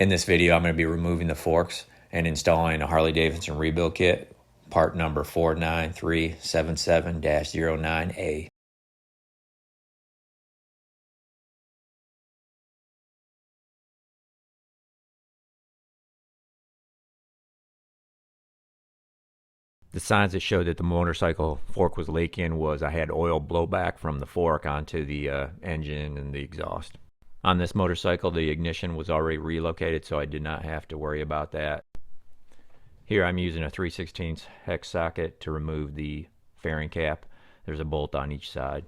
In this video, I'm going to be removing the forks and installing a Harley Davidson rebuild kit, part number 49377-09A. The signs that showed that the motorcycle fork was leaking was I had oil blowback from the fork onto the engine and the exhaust. On this motorcycle, the ignition was already relocated, so I did not have to worry about that. Here I'm using a 3/16 hex socket to remove the fairing cap. There's a bolt on each side.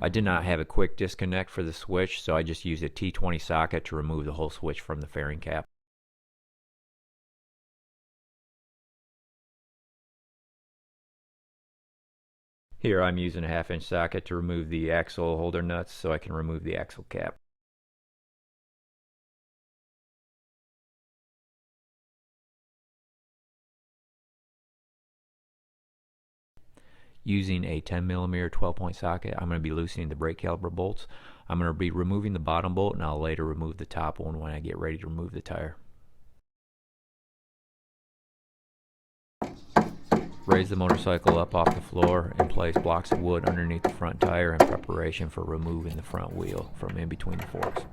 I did not have a quick disconnect for the switch, so I just used a T20 socket to remove the whole switch from the fairing cap. Here I'm using a 1/2 inch socket to remove the axle holder nuts so I can remove the axle cap. Using a 10mm 12-point socket, I'm going to be loosening the brake caliper bolts. I'm going to be removing the bottom bolt, and I'll later remove the top one when I get ready to remove the tire. Raise the motorcycle up off the floor and place blocks of wood underneath the front tire in preparation for removing the front wheel from in between the forks.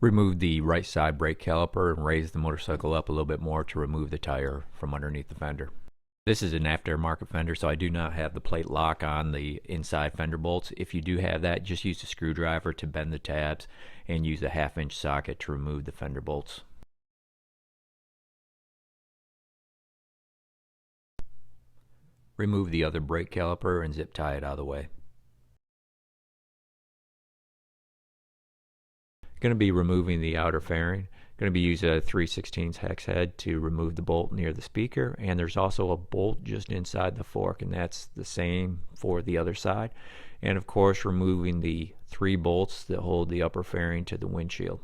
Remove the right side brake caliper and raise the motorcycle up a little bit more to remove the tire from underneath the fender. This is an aftermarket fender, so I do not have the plate lock on the inside fender bolts. If you do have that, just use a screwdriver to bend the tabs and use a 1/2 inch socket to remove the fender bolts. Remove the other brake caliper and zip tie it out of the way. Going to be removing the outer fairing. Going to be using a 3/16 hex head to remove the bolt near the speaker, and there's also a bolt just inside the fork, and that's the same for the other side. And of course, removing the 3 bolts that hold the upper fairing to the windshield.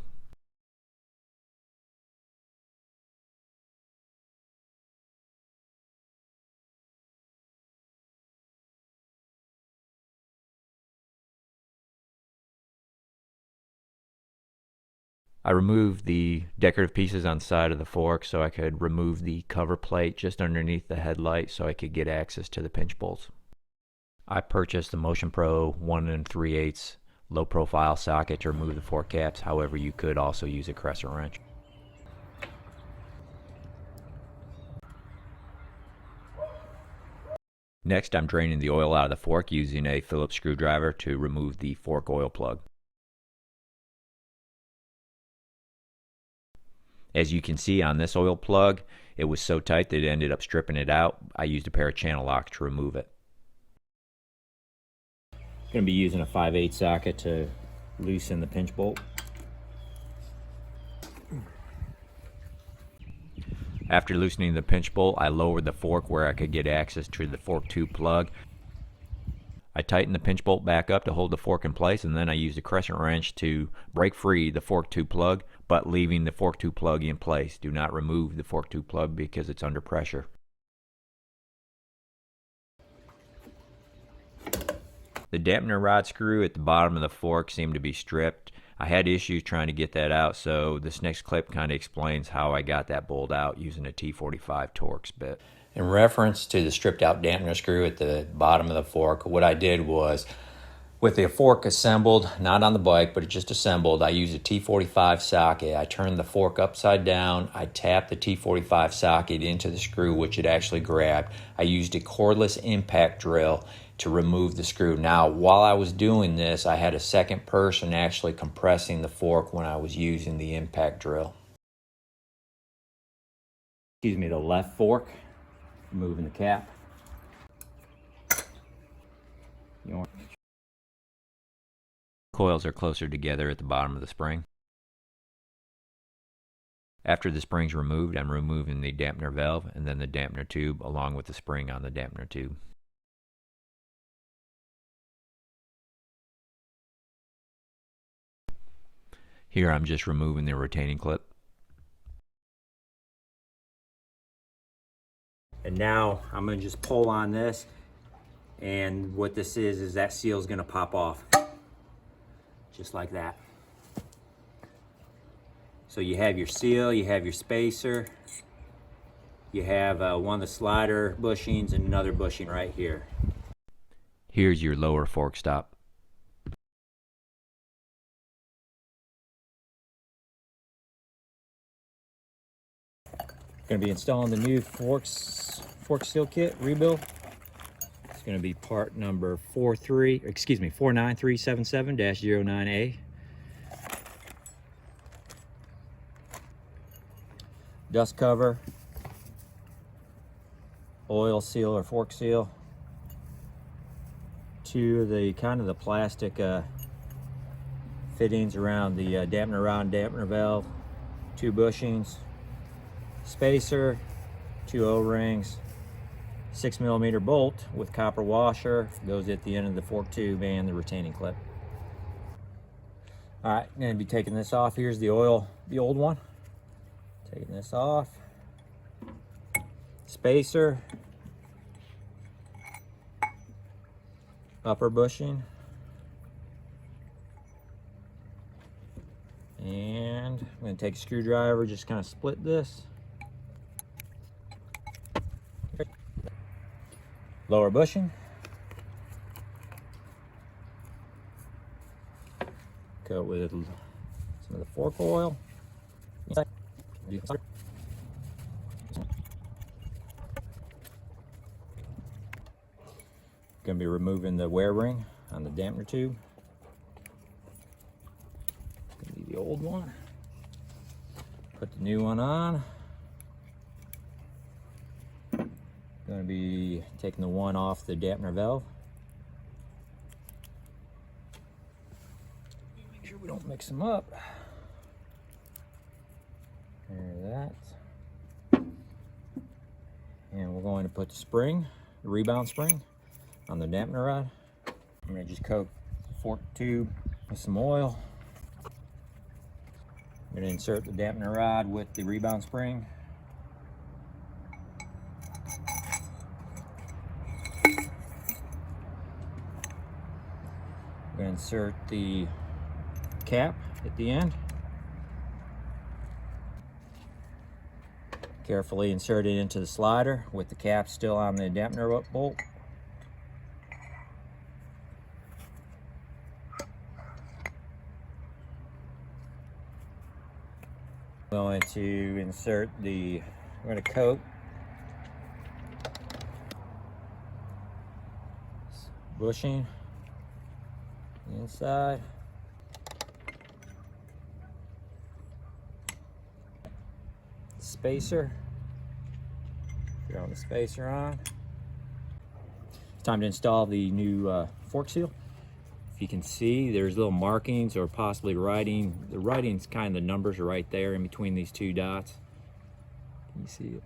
I removed the decorative pieces on the side of the fork so I could remove the cover plate just underneath the headlight so I could get access to the pinch bolts. I purchased the Motion Pro 1 3/8 low profile socket to remove the fork caps. However, you could also use a crescent wrench. Next, I'm draining the oil out of the fork using a Phillips screwdriver to remove the fork oil plug. As you can see on this oil plug, it was so tight that it ended up stripping it out. I used a pair of channel locks to remove it. Going to be using a 5/8 socket to loosen the pinch bolt. After loosening the pinch bolt, I lowered the fork where I could get access to the fork tube plug. I tightened the pinch bolt back up to hold the fork in place, and then I used a crescent wrench to break free the fork tube plug, but leaving the fork tube plug in place. Do not remove the fork tube plug because it's under pressure. The dampener rod screw at the bottom of the fork seemed to be stripped. I had issues trying to get that out, so this next clip kind of explains how I got that bolt out using a T45 Torx bit. In reference to the stripped out dampener screw at the bottom of the fork, what I did was, with the fork assembled, not on the bike, but just assembled, I used a T45 socket. I turned the fork upside down. I tapped the T45 socket into the screw, which it actually grabbed. I used a cordless impact drill to remove the screw. Now, while I was doing this, I had a second person actually compressing the fork when I was using the impact drill. Excuse me, the left fork, removing the cap. Coils are closer together at the bottom of the spring. After the spring's removed, I'm removing the dampener valve and then the dampener tube along with the spring on the dampener tube. Here I'm just removing the retaining clip. And now I'm gonna just pull on this, and what this is that seal is gonna pop off. Just like that. So you have your seal, you have your spacer, you have one of the slider bushings and another bushing right here. Here's your lower fork stop. Going to be installing the new fork seal kit rebuild. It's going to be part number 49377-09A. Dust cover, oil seal or fork seal, two of the kind of the plastic fittings around the dampener rod and dampener valve, two bushings, spacer, two O-rings, 6mm bolt with copper washer, goes at the end of the fork tube, and the retaining clip. All right, I'm going to be taking this off. Here's the oil, the old one. Taking this off. Spacer, upper bushing, and I'm going to take a screwdriver, just kind of split this. Lower bushing, coat with some of the fork oil. Going to be removing the wear ring on the dampener tube. Going to be the old one. Put the new one on. Going to be taking the one off the dampener valve. Make sure we don't mix them up. There, that. And we're going to put the spring, the rebound spring, on the dampener rod. I'm going to just coat the fork tube with some oil. I'm going to insert the dampener rod with the rebound spring. I'm going to insert the cap at the end. Carefully insert it into the slider with the cap still on the dampener bolt. I'm going to insert the, I'm going to coat bushing inside. Spacer. Throw the spacer on. It's time to install the new fork seal. If you can see, there's little markings or possibly writing. The writing's kind of, the numbers are right there in between these two dots. Can you see it?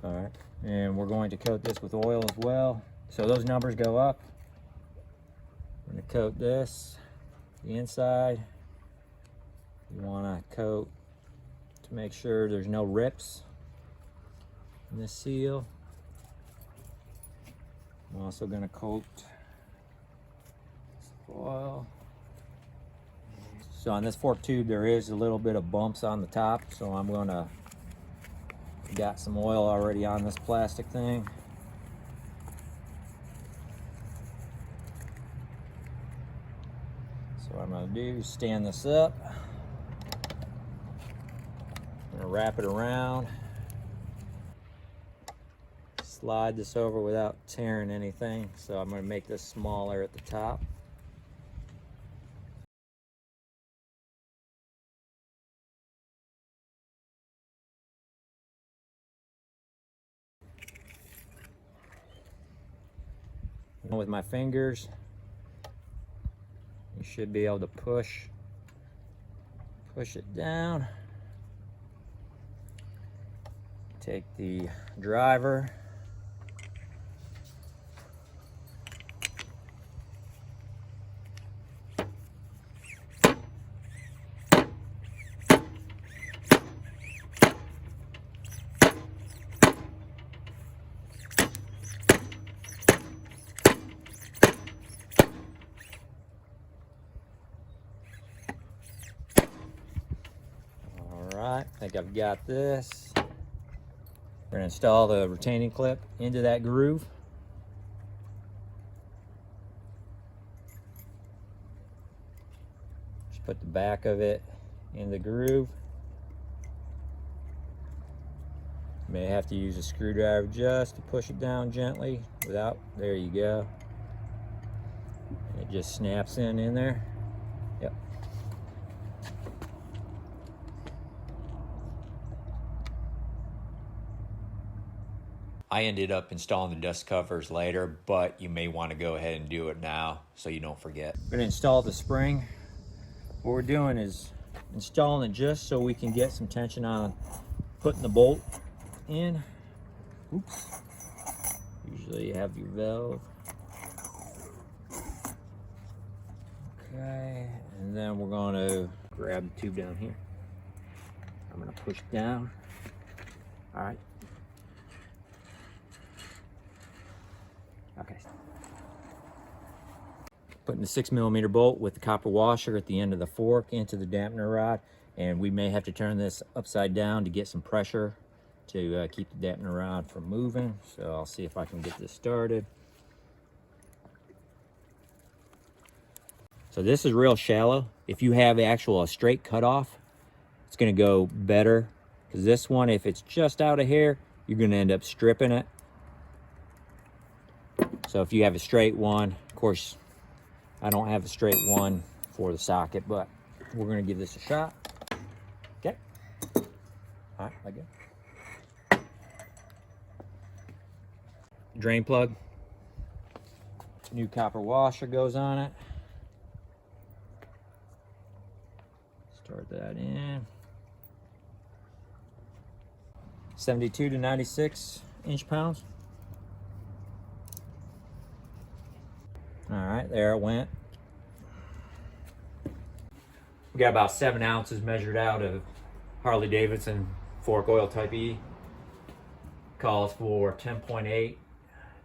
All right, and we're going to coat this with oil as well. So those numbers go up. I'm going to coat this, the inside. You want to coat to make sure there's no rips in this seal. I'm also going to coat oil. So on this fork tube there is a little bit of bumps on the top, so I'm going to, got some oil already on this plastic thing. So what I'm going to do is stand this up. I'm going to wrap it around. Slide this over without tearing anything. So I'm going to make this smaller at the top. With my fingers, you should be able to push it down. Take the driver, think I've got this. We're gonna install the retaining clip into that groove. Just put the back of it in the groove. May have to use a screwdriver just to push it down gently without, there you go. It just snaps in there. Yep. I ended up installing the dust covers later, but you may want to go ahead and do it now so you don't forget. We're gonna install the spring. What we're doing is installing it just so we can get some tension on putting the bolt in. Oops. Usually you have your valve. Okay, and then we're going to grab the tube down here. I'm going to push down. All right. Okay. Putting the 6mm bolt with the copper washer at the end of the fork into the dampener rod, and we may have to turn this upside down to get some pressure to keep the dampener rod from moving. So I'll see if I can get this started. So this is real shallow. If you have a straight cutoff, it's gonna go better. Because this one, if it's just out of here, you're gonna end up stripping it. So if you have a straight one, of course, I don't have a straight one for the socket, but we're gonna give this a shot. Okay. All right, like that. Drain plug. New copper washer goes on it. Start that in. 72 to 96 inch-pounds. All right, there it went. We got about 7 ounces measured out of Harley Davidson Fork Oil Type E. Calls for 10.8.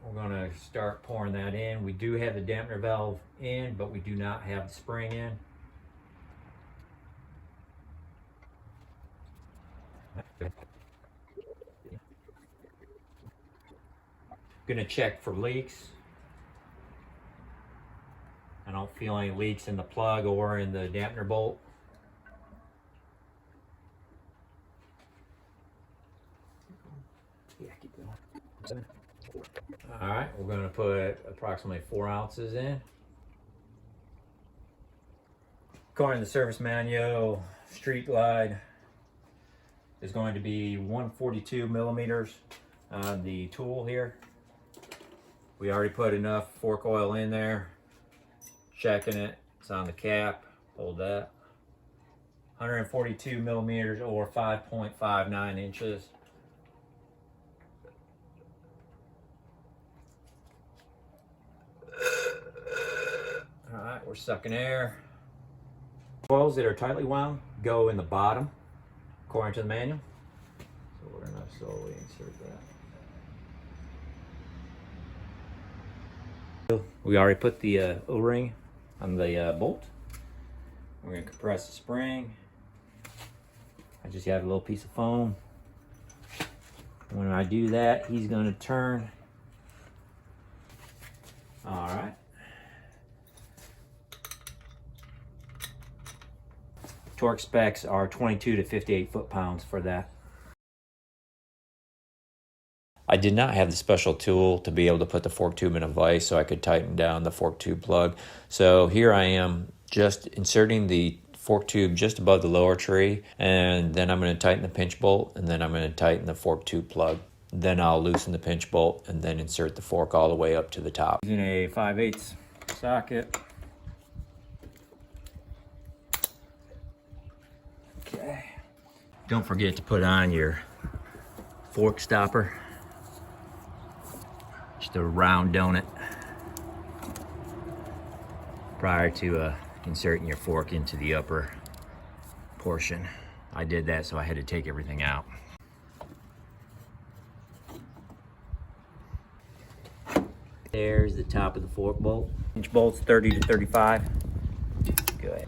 We're gonna start pouring that in. We do have the dampener valve in, but we do not have the spring in. Gonna check for leaks. I don't feel any leaks in the plug or in the dampener bolt. Yeah, keep going. All right, we're gonna put approximately 4 ounces in. According to the service manual, street glide is going to be 142 millimeters on the tool here. We already put enough fork oil in there. Checking it, it's on the cap, hold that. 142 millimeters or 5.59 inches. All right, we're sucking air. Coils that are tightly wound go in the bottom, according to the manual. So we're gonna slowly insert that. We already put the O-ring on the bolt. We're gonna compress the spring. I just have a little piece of foam. When I do that, he's gonna turn. All right. Torque specs are 22 to 58 foot-pounds for that. I did not have the special tool to be able to put the fork tube in a vise so I could tighten down the fork tube plug. So here I am just inserting the fork tube just above the lower tree, and then I'm going to tighten the pinch bolt, and then I'm going to tighten the fork tube plug. Then I'll loosen the pinch bolt and then insert the fork all the way up to the top. Using a 5/8 socket. Okay. Don't forget to put on your fork stopper. Just a round donut prior to inserting your fork into the upper portion. I did that, so I had to take everything out. There's the top of the fork bolt. Inch bolts 30 to 35. Good.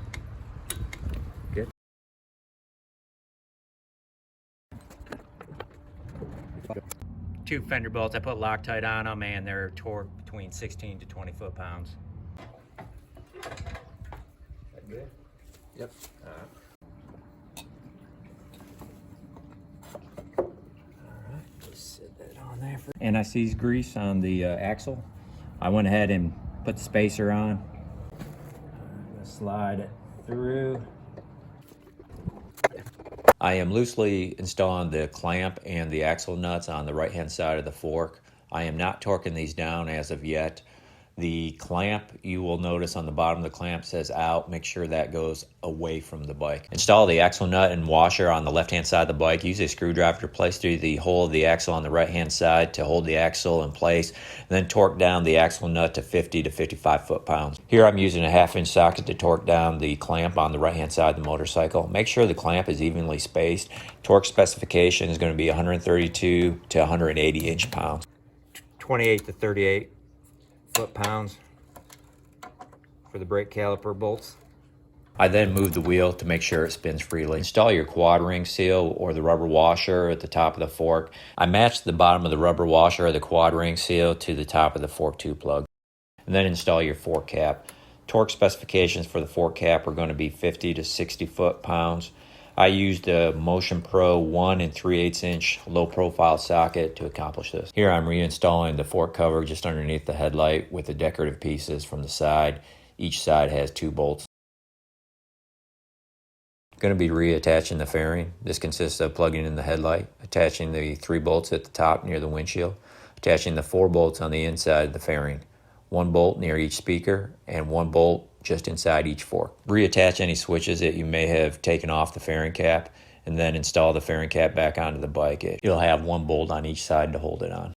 Two fender bolts. I put Loctite on them, and they're torqued between 16 to 20 foot-pounds. That good? Yep. Just sit that on there. And I seized grease on the axle. I went ahead and put the spacer on. I'm gonna slide it through. I am loosely installing the clamp and the axle nuts on the right hand side of the fork. I am not torquing these down as of yet. The clamp, you will notice on the bottom of the clamp says out. Make sure that goes away from the bike. Install the axle nut and washer on the left hand side of the bike. Use a screwdriver to place through the hole of the axle on the right hand side to hold the axle in place. And then torque down the axle nut to 50 to 55 foot-pounds. Here I'm using a 1/2-inch socket to torque down the clamp on the right hand side of the motorcycle. Make sure the clamp is evenly spaced. Torque specification is going to be 132 to 180 inch-pounds. 28 to 38 foot-pounds for the brake caliper bolts. I then move the wheel to make sure it spins freely. Install your quad ring seal or the rubber washer at the top of the fork. I match the bottom of the rubber washer or the quad ring seal to the top of the fork tube plug. And then install your fork cap. Torque specifications for the fork cap are going to be 50 to 60 foot-pounds. I used a Motion Pro 1 3/8 inch low profile socket to accomplish this. Here I'm reinstalling the fork cover just underneath the headlight with the decorative pieces from the side. Each side has 2 bolts. Going to be reattaching the fairing. This consists of plugging in the headlight, attaching the 3 bolts at the top near the windshield, attaching the 4 bolts on the inside of the fairing, 1 bolt near each speaker, and 1 bolt just inside each fork. Reattach any switches that you may have taken off the fairing cap, and then install the fairing cap back onto the bike. You'll have 1 bolt on each side to hold it on.